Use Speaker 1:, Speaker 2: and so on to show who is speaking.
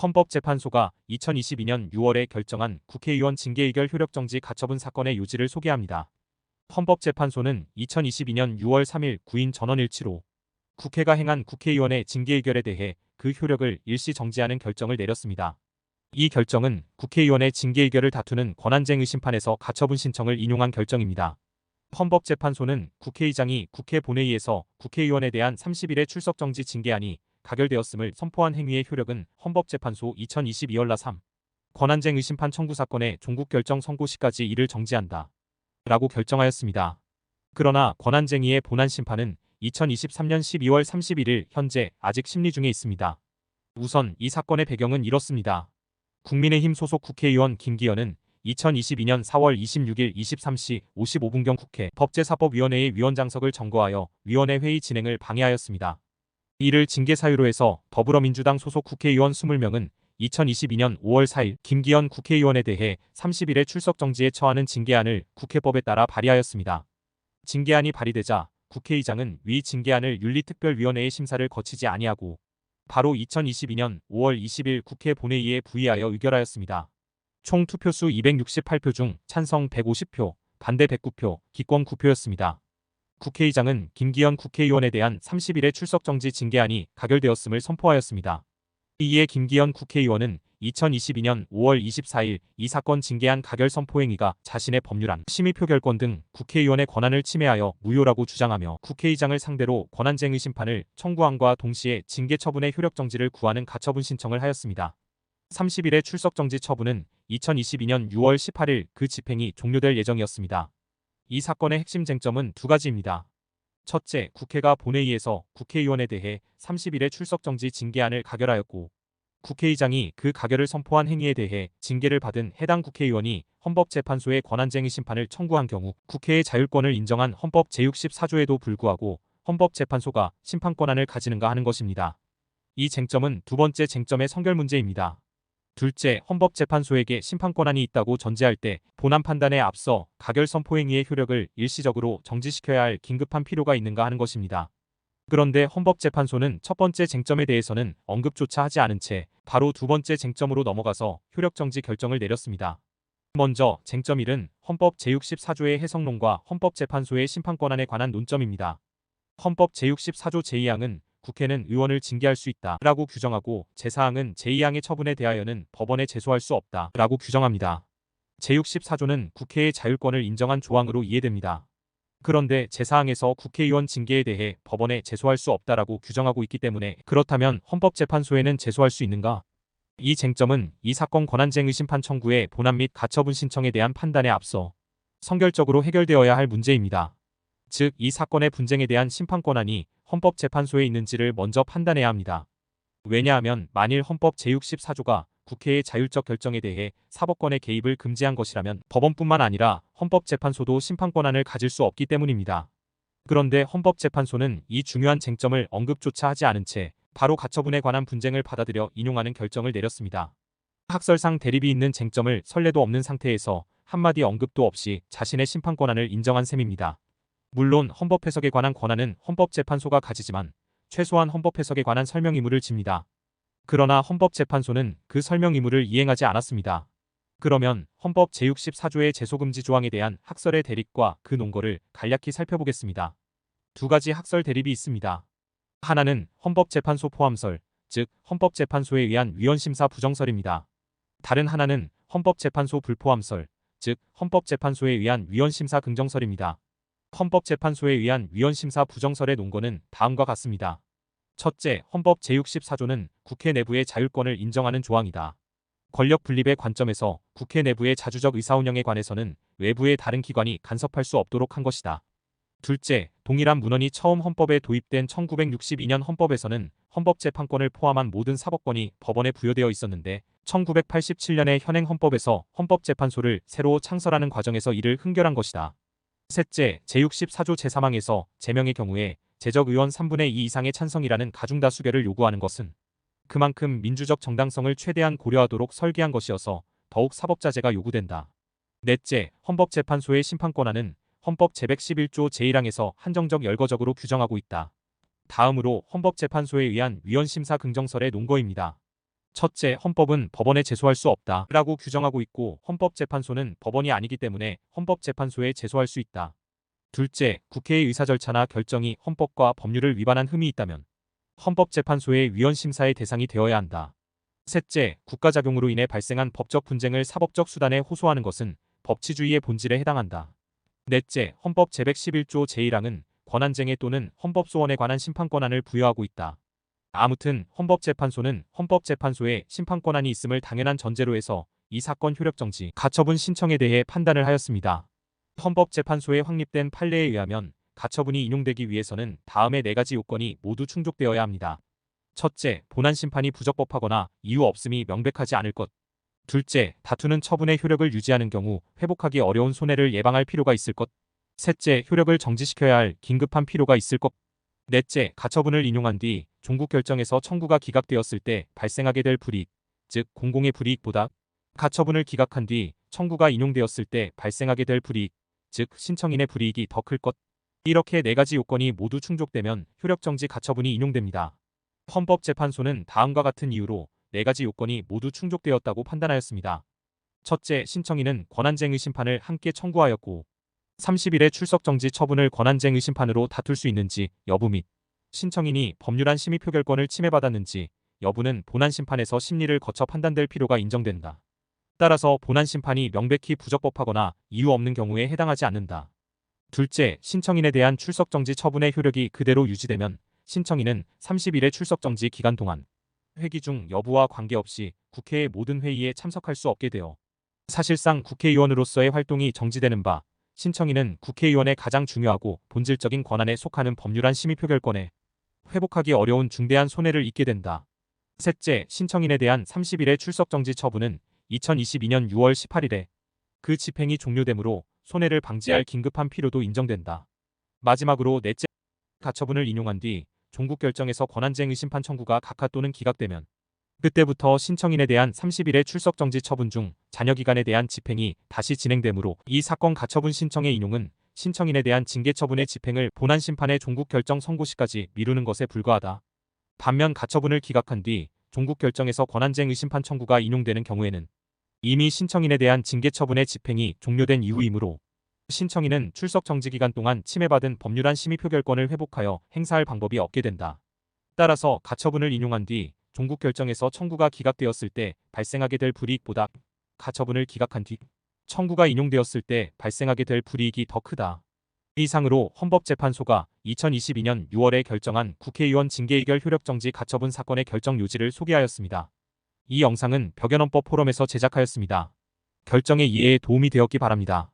Speaker 1: 헌법재판소가 2022년 6월에 결정한 국회의원 징계의결 효력정지 가처분 사건의 요지를 소개합니다. 헌법재판소는 2022년 6월 3일 구인 전원일치로 국회가 행한 국회의원의 징계의결에 대해 그 효력을 일시 정지하는 결정을 내렸습니다. 이 결정은 국회의원의 징계의결을 다투는 권한쟁의 심판에서 가처분 신청을 인용한 결정입니다. 헌법재판소는 국회의장이 국회 본회의에서 국회의원에 대한 30일의 출석정지 징계안이 가결되었음을 선포한 행위의 효력은 헌법재판소 2022연라 3 권한쟁의 심판 청구 사건의 종국결정 선고 시까지 이를 정지한다. 라고 결정하였습니다. 그러나 권한쟁의의 본안 심판은 2023년 12월 31일 현재 아직 심리 중에 있습니다. 우선 이 사건의 배경은 이렇습니다. 국민의힘 소속 국회의원 김기현은 2022년 4월 26일 23시 55분경 국회 법제사법위원회의 위원장석을 점거하여 위원회 회의 진행을 방해하였습니다. 이를 징계 사유로 해서 더불어민주당 소속 국회의원 20명은 2022년 5월 4일 김기현 국회의원에 대해 30일의 출석정지에 처하는 징계안을 국회법에 따라 발의하였습니다. 징계안이 발의되자 국회의장은 위 징계안을 윤리특별위원회의 심사를 거치지 아니하고 바로 2022년 5월 20일 국회 본회의에 부의하여 의결하였습니다. 총 투표수 268표 중 찬성 150표, 반대 109표, 기권 9표였습니다. 국회의장은 김기현 국회의원에 대한 30일의 출석정지 징계안이 가결되었음을 선포하였습니다. 이에 김기현 국회의원은 2022년 5월 24일 이 사건 징계안 가결 선포 행위가 자신의 법률안, 심의표 결권 등 국회의원의 권한을 침해하여 무효라고 주장하며 국회의장을 상대로 권한쟁의 심판을 청구함과 동시에 징계 처분의 효력정지를 구하는 가처분 신청을 하였습니다. 30일의 출석정지 처분은 2022년 6월 18일 그 집행이 종료될 예정이었습니다. 이 사건의 핵심 쟁점은 두 가지입니다. 첫째, 국회가 본회의에서 국회의원에 대해 30일의 출석정지 징계안을 가결하였고 국회의장이 그 가결을 선포한 행위에 대해 징계를 받은 해당 국회의원이 헌법재판소의 권한쟁의 심판을 청구한 경우 국회의 자율권을 인정한 헌법 제64조에도 불구하고 헌법재판소가 심판권한을 가지는가 하는 것입니다. 이 쟁점은 두 번째 쟁점의 선결 문제입니다. 둘째, 헌법재판소에게 심판권한이 있다고 전제할 때 본안 판단에 앞서 가결 선포 행위의 효력을 일시적으로 정지시켜야 할 긴급한 필요가 있는가 하는 것입니다. 그런데 헌법재판소는 첫 번째 쟁점에 대해서는 언급조차 하지 않은 채 바로 두 번째 쟁점으로 넘어가서 효력정지 결정을 내렸습니다. 먼저 쟁점 1은 헌법 제64조의 해석론과 헌법재판소의 심판권한에 관한 논점입니다. 헌법 제64조 제2항은 국회는 의원을 징계할 수 있다 라고 규정하고 제4항은 제2항의 처분에 대하여는 법원에 제소할 수 없다 라고 규정합니다. 제64조는 국회의 자율권을 인정한 조항으로 이해됩니다. 그런데 제4항에서 국회의원 징계에 대해 법원에 제소할 수 없다라고 규정하고 있기 때문에 그렇다면 헌법재판소에는 제소할 수 있는가? 이 쟁점은 이 사건 권한쟁의 심판 청구의 본안 및 가처분 신청에 대한 판단에 앞서 선결적으로 해결되어야 할 문제입니다. 즉, 이 사건의 분쟁에 대한 심판권한이 헌법재판소에 있는지를 먼저 판단해야 합니다. 왜냐하면 만일 헌법 제64조가 국회의 자율적 결정에 대해 사법권의 개입을 금지한 것이라면 법원뿐만 아니라 헌법재판소도 심판권한을 가질 수 없기 때문입니다. 그런데 헌법재판소는 이 중요한 쟁점을 언급조차 하지 않은 채 바로 가처분에 관한 분쟁을 받아들여 인용하는 결정을 내렸습니다. 학설상 대립이 있는 쟁점을 선례도 없는 상태에서 한마디 언급도 없이 자신의 심판권한을 인정한 셈입니다. 물론 헌법 해석에 관한 권한은 헌법재판소가 가지지만 최소한 헌법 해석에 관한 설명 의무를 집니다. 그러나 헌법재판소는 그 설명 의무를 이행하지 않았습니다. 그러면 헌법 제64조의 제소금지 조항에 대한 학설의 대립과 그 논거를 간략히 살펴보겠습니다. 두 가지 학설 대립이 있습니다. 하나는 헌법재판소 포함설, 즉 헌법재판소에 의한 위헌심사 부정설입니다. 다른 하나는 헌법재판소 불포함설, 즉 헌법재판소에 의한 위헌심사 긍정설입니다. 헌법재판소에 의한 위헌심사 부정설의 논거는 다음과 같습니다. 첫째, 헌법 제64조는 국회 내부의 자율권을 인정하는 조항이다. 권력 분립의 관점에서 국회 내부의 자주적 의사운영에 관해서는 외부의 다른 기관이 간섭할 수 없도록 한 것이다. 둘째, 동일한 문헌이 처음 헌법에 도입된 1962년 헌법에서는 헌법재판권을 포함한 모든 사법권이 법원에 부여되어 있었는데 1987년의 현행 헌법에서 헌법재판소를 새로 창설하는 과정에서 이를 흥결한 것이다. 셋째, 제64조 제3항에서 제명의 경우에 재적 의원 3분의 2 이상의 찬성이라는 가중다수결을 요구하는 것은 그만큼 민주적 정당성을 최대한 고려하도록 설계한 것이어서 더욱 사법자제가 요구된다. 넷째, 헌법재판소의 심판권한은 헌법 제111조 제1항에서 한정적 열거적으로 규정하고 있다. 다음으로 헌법재판소에 의한 위헌심사 긍정설의 논거입니다. 첫째, 헌법은 법원에 제소할 수 없다 라고 규정하고 있고 헌법재판소는 법원이 아니기 때문에 헌법재판소에 제소할 수 있다. 둘째, 국회의 의사 절차나 결정이 헌법과 법률을 위반한 흠이 있다면 헌법재판소의 위헌심사의 대상이 되어야 한다. 셋째, 국가작용으로 인해 발생한 법적 분쟁을 사법적 수단에 호소하는 것은 법치주의의 본질에 해당한다. 넷째, 헌법 제111조 제1항은 권한쟁의 또는 헌법소원에 관한 심판권한을 부여하고 있다. 아무튼 헌법재판소는 헌법재판소에 심판권한이 있음을 당연한 전제로 해서 이 사건 효력정지 가처분 신청에 대해 판단을 하였습니다. 헌법재판소에 확립된 판례에 의하면 가처분이 인용되기 위해서는 다음의 4가지 요건이 모두 충족되어야 합니다. 첫째, 본안심판이 부적법하거나 이유 없음이 명백하지 않을 것. 둘째, 다투는 처분의 효력을 유지하는 경우 회복하기 어려운 손해를 예방할 필요가 있을 것. 셋째, 효력을 정지시켜야 할 긴급한 필요가 있을 것. 넷째, 가처분을 인용한 뒤 종국 결정에서 청구가 기각되었을 때 발생하게 될 불이익, 즉 공공의 불이익보다 가처분을 기각한 뒤 청구가 인용되었을 때 발생하게 될 불이익, 즉 신청인의 불이익이 더 클 것. 이렇게 4가지 요건이 모두 충족되면 효력정지 가처분이 인용됩니다. 헌법재판소는 다음과 같은 이유로 4가지 요건이 모두 충족되었다고 판단하였습니다. 첫째, 신청인은 권한쟁의 심판을 함께 청구하였고 30일의 출석정지 처분을 권한쟁의 심판으로 다툴 수 있는지 여부 및 신청인이 법률안 심의 표결권을 침해받았는지 여부는 본안심판에서 심리를 거쳐 판단될 필요가 인정된다. 따라서 본안심판이 명백히 부적법하거나 이유 없는 경우에 해당하지 않는다. 둘째, 신청인에 대한 출석정지 처분의 효력이 그대로 유지되면 신청인은 30일의 출석정지 기간 동안 회기 중 여부와 관계없이 국회의 모든 회의에 참석할 수 없게 되어 사실상 국회의원으로서의 활동이 정지되는 바 신청인은 국회의원의 가장 중요하고 본질적인 권한에 속하는 법률안 심의 표결권에 회복하기 어려운 중대한 손해를 입게 된다. 셋째, 신청인에 대한 30일의 출석정지 처분은 2022년 6월 18일에 그 집행이 종료되므로 손해를 방지할 긴급한 필요도 인정된다. 마지막으로 넷째, 가처분을 인용한 뒤 종국 결정에서 권한쟁의 심판 청구가 각하 또는 기각되면 그때부터 신청인에 대한 30일의 출석정지 처분 중 잔여기간에 대한 집행이 다시 진행되므로 이 사건 가처분 신청의 인용은 신청인에 대한 징계처분의 집행을 본안심판의 종국 결정 선고 시까지 미루는 것에 불과하다. 반면 가처분을 기각한 뒤 종국 결정에서 권한쟁의 심판 청구가 인용되는 경우에는 이미 신청인에 대한 징계처분의 집행이 종료된 이후이므로 신청인은 출석정지 기간 동안 침해받은 법률안 심의 표결권을 회복하여 행사할 방법이 없게 된다. 따라서 가처분을 인용한 뒤 종국 결정에서 청구가 기각되었을 때 발생하게 될 불이익보다 가처분을 기각한 뒤 청구가 인용되었을 때 발생하게 될 불이익이 더 크다. 이상으로 헌법재판소가 2022년 6월에 결정한 국회의원 징계의결 효력정지 가처분 사건의 결정 요지를 소개하였습니다. 이 영상은 벽연헌법 포럼에서 제작하였습니다. 결정의 이해에 도움이 되었기 바랍니다.